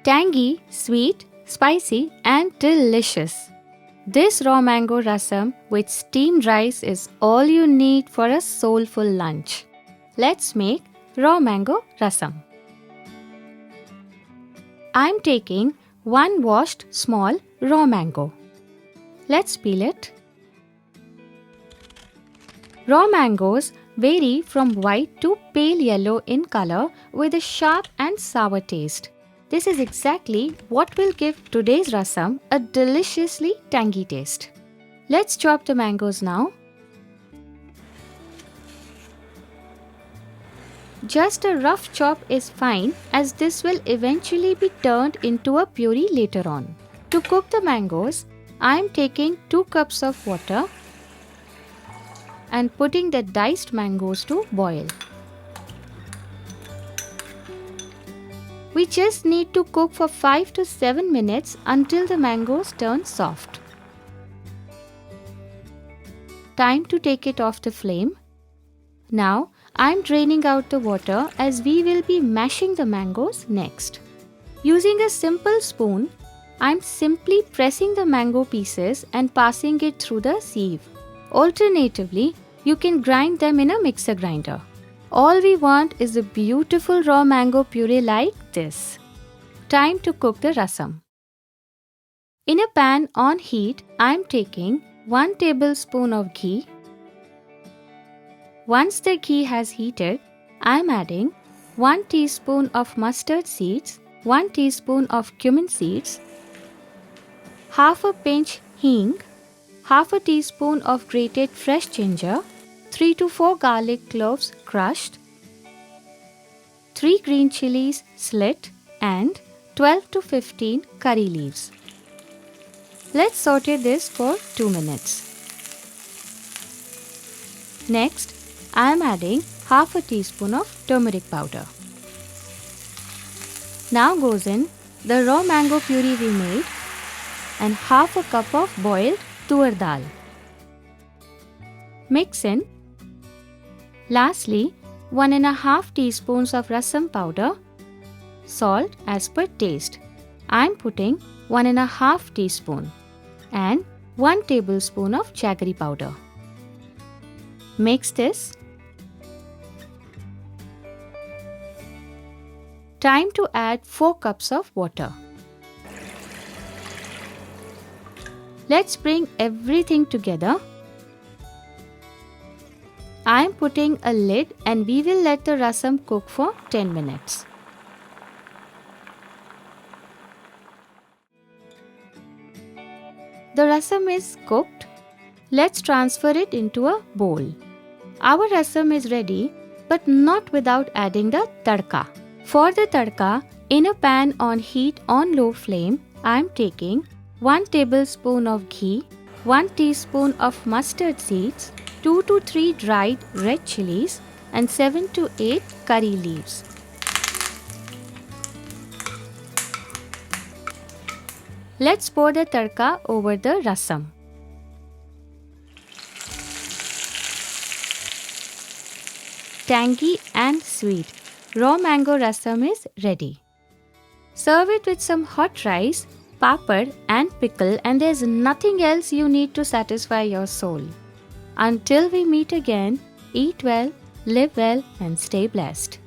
Tangy, sweet, spicy and delicious. This raw mango rasam with steamed rice is all you need for a soulful lunch. Let's make raw mango rasam. I'm taking one washed small raw mango. Let's peel it. Raw mangoes vary from white to pale yellow in color with a sharp and sour taste. This is exactly what will give today's rasam a deliciously tangy taste. Let's chop the mangoes now. Just a rough chop is fine, as this will eventually be turned into a puree later on. To cook the mangoes, I am taking 2 cups of water and putting the diced mangoes to boil. We just need to cook for 5 to 7 minutes until the mangoes turn soft. Time to take it off the flame. Now, I am draining out the water as we will be mashing the mangoes next. Using a simple spoon, I am simply pressing the mango pieces and passing it through the sieve. Alternatively, you can grind them in a mixer grinder. All we want is a beautiful raw mango puree like this. Time to cook the rasam. In a pan on heat, I am taking 1 tablespoon of ghee. Once the ghee has heated, I am adding 1 teaspoon of mustard seeds, 1 teaspoon of cumin seeds, half a pinch hing, half a teaspoon of grated fresh ginger, 3 to 4 garlic cloves crushed, 3 green chillies slit and 12 to 15 curry leaves. Let's saute this for 2 minutes. Next, I am adding half a teaspoon of turmeric powder. Now goes in the raw mango puree we made and half a cup of boiled tur dal. Mix in. Lastly, 1½ teaspoons of rasam powder, salt as per taste. I am putting 1½ teaspoon and 1 tablespoon of jaggery powder. Mix this. Time to add 4 cups of water. Let's bring everything together. I am putting a lid and we will let the rasam cook for 10 minutes. The rasam is cooked. Let's transfer it into a bowl. Our rasam is ready, but not without adding the tadka. For the tadka, in a pan on heat on low flame, I am taking 1 tablespoon of ghee, 1 teaspoon of mustard seeds, 2 to 3 dried red chillies and 7 to 8 curry leaves. Let's pour the tadka over the rasam. Tangy and sweet, raw mango rasam is ready. Serve it with some hot rice, papad and pickle, and there's nothing else you need to satisfy your soul. Until we meet again, eat well, live well and stay blessed.